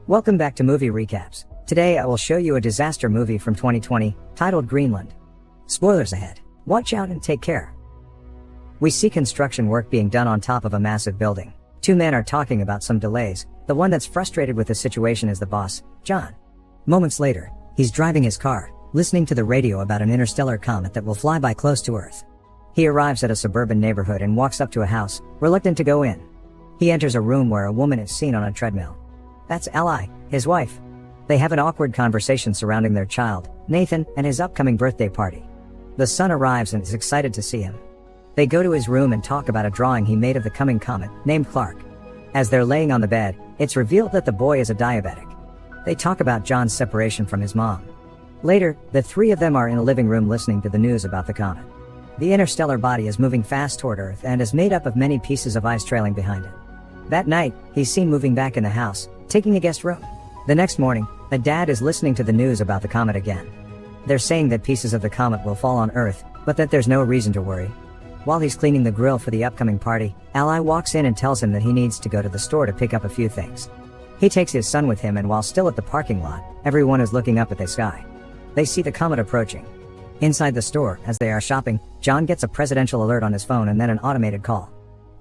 Welcome back to Movie Recaps. Today I will show you a disaster movie from 2020, titled Greenland. Spoilers ahead. Watch out and take care. We see construction work being done on top of a massive building. Two men are talking about some delays. The one that's frustrated with the situation is the boss, John. Moments later, he's driving his car, listening to the radio about an interstellar comet that will fly by close to Earth. He arrives at a suburban neighborhood and walks up to a house, reluctant to go in. He enters a room where a woman is seen on a treadmill. That's Ally, his wife. They have an awkward conversation surrounding their child, Nathan, and his upcoming birthday party. The son arrives and is excited to see him. They go to his room and talk about a drawing he made of the coming comet, named Clark. As they're laying on the bed, it's revealed that the boy is a diabetic. They talk about John's separation from his mom. Later, the three of them are in a living room listening to the news about the comet. The interstellar body is moving fast toward Earth and is made up of many pieces of ice trailing behind it. That night, he's seen moving back in the house, taking a guest room. The next morning, the dad is listening to the news about the comet again. They're saying that pieces of the comet will fall on Earth, but that there's no reason to worry. While he's cleaning the grill for the upcoming party, Ally walks in and tells him that he needs to go to the store to pick up a few things. He takes his son with him, and while still at the parking lot, everyone is looking up at the sky. They see the comet approaching. Inside the store, as they are shopping, John gets a presidential alert on his phone and then an automated call.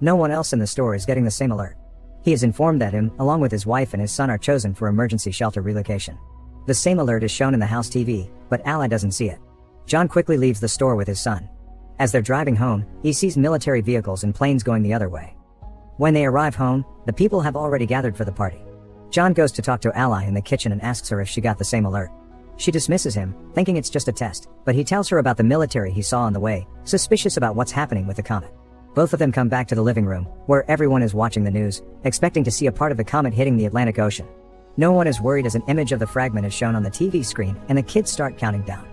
No one else in the store is getting the same alert. He is informed that him, along with his wife and his son, are chosen for emergency shelter relocation. The same alert is shown in the house TV, but Ally doesn't see it. John quickly leaves the store with his son. As they're driving home, he sees military vehicles and planes going the other way. When they arrive home, the people have already gathered for the party. John goes to talk to Ally in the kitchen and asks her if she got the same alert. She dismisses him, thinking it's just a test, but he tells her about the military he saw on the way, suspicious about what's happening with the comet. Both of them come back to the living room, where everyone is watching the news, expecting to see a part of the comet hitting the Atlantic Ocean. No one is worried as an image of the fragment is shown on the TV screen and the kids start counting down.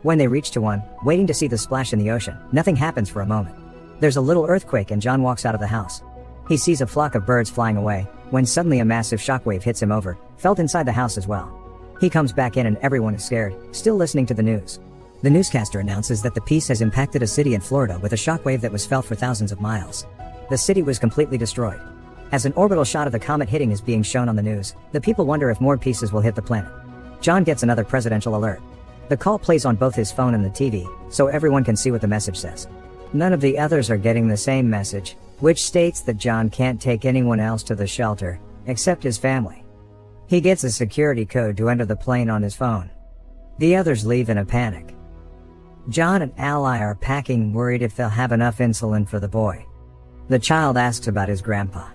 When they reach to one, waiting to see the splash in the ocean, nothing happens for a moment. There's a little earthquake and John walks out of the house. He sees a flock of birds flying away, when suddenly a massive shockwave hits him over, felt inside the house as well. He comes back in and everyone is scared, still listening to the news. The newscaster announces that the piece has impacted a city in Florida with a shockwave that was felt for thousands of miles. The city was completely destroyed. As an orbital shot of the comet hitting is being shown on the news, the people wonder if more pieces will hit the planet. John gets another presidential alert. The call plays on both his phone and the TV, so everyone can see what the message says. None of the others are getting the same message, which states that John can't take anyone else to the shelter, except his family. He gets a security code to enter the plane on his phone. The others leave in a panic. John and Ally are packing, worried if they'll have enough insulin for the boy. The child asks about his grandpa.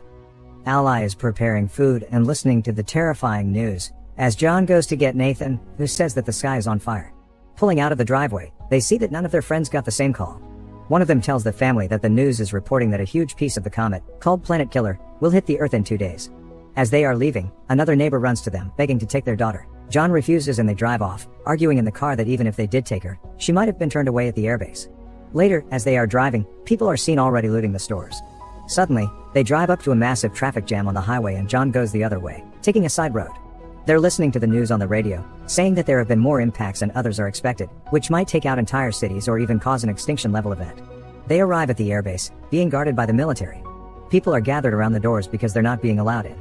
Ally is preparing food and listening to the terrifying news, as John goes to get Nathan, who says that the sky is on fire. Pulling out of the driveway, they see that none of their friends got the same call. One of them tells the family that the news is reporting that a huge piece of the comet, called Planet Killer, will hit the Earth in 2 days. As they are leaving, another neighbor runs to them, begging to take their daughter. John refuses and they drive off, arguing in the car that even if they did take her, she might have been turned away at the airbase. Later, as they are driving, people are seen already looting the stores. Suddenly, they drive up to a massive traffic jam on the highway and John goes the other way, taking a side road. They're listening to the news on the radio, saying that there have been more impacts than others are expected, which might take out entire cities or even cause an extinction level event. They arrive at the airbase, being guarded by the military. People are gathered around the doors because they're not being allowed in.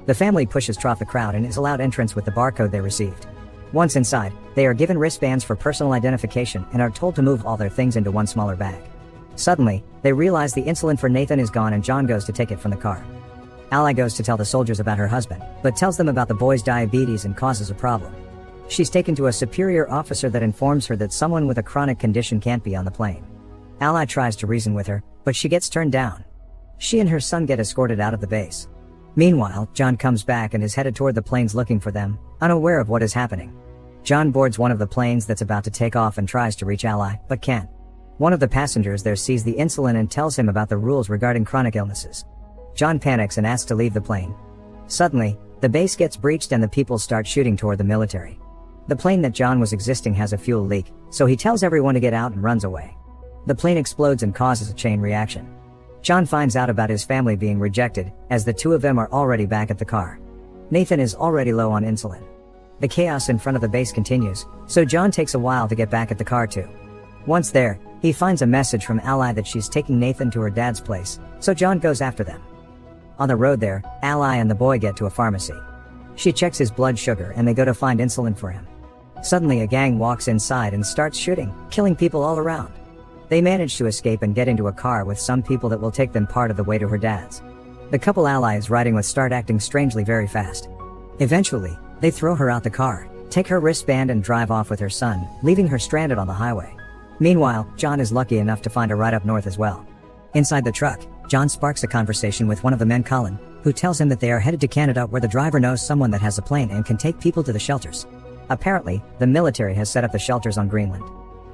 The family pushes through the crowd and is allowed entrance with the barcode they received. Once inside, they are given wristbands for personal identification and are told to move all their things into one smaller bag. Suddenly, they realize the insulin for Nathan is gone and John goes to take it from the car. Ally goes to tell the soldiers about her husband, but tells them about the boy's diabetes and causes a problem. She's taken to a superior officer that informs her that someone with a chronic condition can't be on the plane. Ally tries to reason with her, but she gets turned down. She and her son get escorted out of the base. Meanwhile, John comes back and is headed toward the planes looking for them, unaware of what is happening. John boards one of the planes that's about to take off and tries to reach Ally, but can't. One of the passengers there sees the insulin and tells him about the rules regarding chronic illnesses. John panics and asks to leave the plane. Suddenly, the base gets breached and the people start shooting toward the military. The plane that John was existing has a fuel leak, so he tells everyone to get out and runs away. The plane explodes and causes a chain reaction. John finds out about his family being rejected, as the two of them are already back at the car. Nathan is already low on insulin. The chaos in front of the base continues, so John takes a while to get back at the car too. Once there, he finds a message from Ally that she's taking Nathan to her dad's place, so John goes after them. On the road there, Ally and the boy get to a pharmacy. She checks his blood sugar and they go to find insulin for him. Suddenly a gang walks inside and starts shooting, killing people all around. They manage to escape and get into a car with some people that will take them part of the way to her dad's. The couple Ally is riding with start acting strangely very fast. Eventually, they throw her out the car, take her wristband and drive off with her son, leaving her stranded on the highway. Meanwhile, John is lucky enough to find a ride up north as well. Inside the truck, John sparks a conversation with one of the men, Colin, who tells him that they are headed to Canada where the driver knows someone that has a plane and can take people to the shelters. Apparently, the military has set up the shelters on Greenland.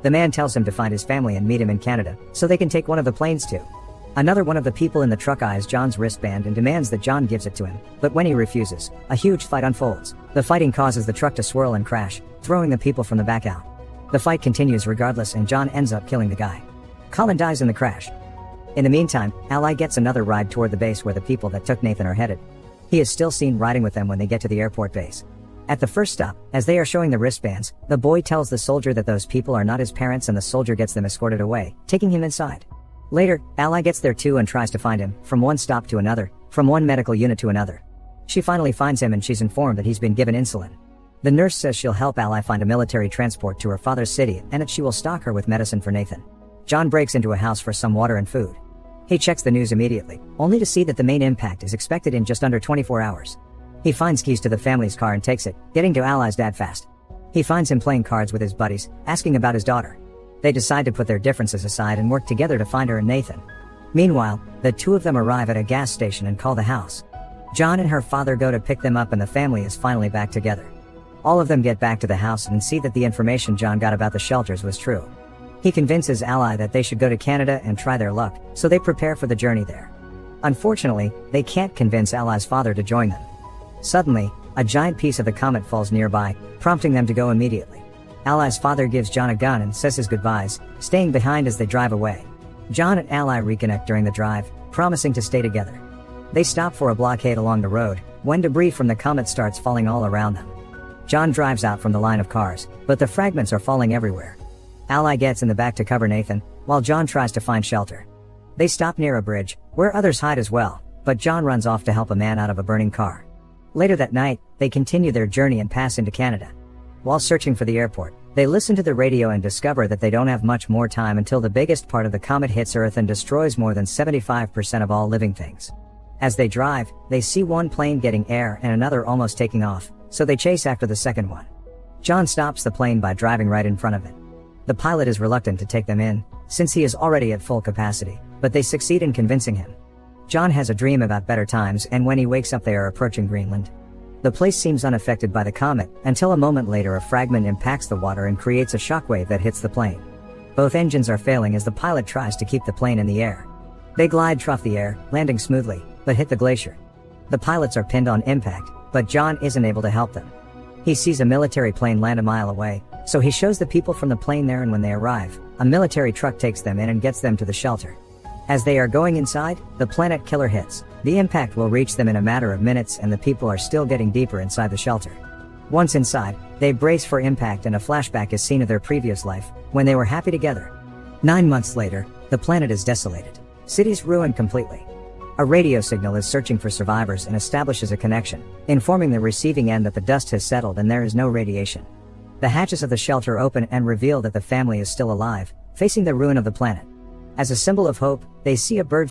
The man tells him to find his family and meet him in Canada, so they can take one of the planes too. Another one of the people in the truck eyes John's wristband and demands that John gives it to him, but when he refuses, a huge fight unfolds. The fighting causes the truck to swirl and crash, throwing the people from the back out. The fight continues regardless and John ends up killing the guy. Colin dies in the crash. In the meantime, Ally gets another ride toward the base where the people that took Nathan are headed. He is still seen riding with them when they get to the airport base. At the first stop, as they are showing the wristbands, the boy tells the soldier that those people are not his parents and the soldier gets them escorted away, taking him inside. Later, Ally gets there too and tries to find him, from one stop to another, from one medical unit to another. She finally finds him and she's informed that he's been given insulin. The nurse says she'll help Ally find a military transport to her father's city and that she will stock her with medicine for Nathan. John breaks into a house for some water and food. He checks the news immediately, only to see that the main impact is expected in just under 24 hours. He finds keys to the family's car and takes it, getting to Ally's dad fast. He finds him playing cards with his buddies, asking about his daughter. They decide to put their differences aside and work together to find her and Nathan. Meanwhile, the two of them arrive at a gas station and call the house. John and her father go to pick them up and the family is finally back together. All of them get back to the house and see that the information John got about the shelters was true. He convinces Ally that they should go to Canada and try their luck, so they prepare for the journey there. Unfortunately, they can't convince Ally's father to join them. Suddenly, a giant piece of the comet falls nearby, prompting them to go immediately. Ally's father gives John a gun and says his goodbyes, staying behind as they drive away. John and Ally reconnect during the drive, promising to stay together. They stop for a blockade along the road, when debris from the comet starts falling all around them. John drives out from the line of cars, but the fragments are falling everywhere. Ally gets in the back to cover Nathan, while John tries to find shelter. They stop near a bridge, where others hide as well, but John runs off to help a man out of a burning car. Later that night, they continue their journey and pass into Canada. While searching for the airport, they listen to the radio and discover that they don't have much more time until the biggest part of the comet hits Earth and destroys more than 75% of all living things. As they drive, they see one plane getting air and another almost taking off, so they chase after the second one. John stops the plane by driving right in front of it. The pilot is reluctant to take them in, since he is already at full capacity, but they succeed in convincing him. John has a dream about better times and when he wakes up they are approaching Greenland. The place seems unaffected by the comet, until a moment later a fragment impacts the water and creates a shockwave that hits the plane. Both engines are failing as the pilot tries to keep the plane in the air. They glide through the air, landing smoothly, but hit the glacier. The pilots are pinned on impact, but John isn't able to help them. He sees a military plane land a mile away, so he shows the people from the plane there and when they arrive, a military truck takes them in and gets them to the shelter. As they are going inside, the planet killer hits. The impact will reach them in a matter of minutes and the people are still getting deeper inside the shelter. Once inside, they brace for impact and a flashback is seen of their previous life, when they were happy together. 9 months later, the planet is desolated. Cities ruined completely. A radio signal is searching for survivors and establishes a connection, informing the receiving end that the dust has settled and there is no radiation. The hatches of the shelter open and reveal that the family is still alive, facing the ruin of the planet. As a symbol of hope, they see a bird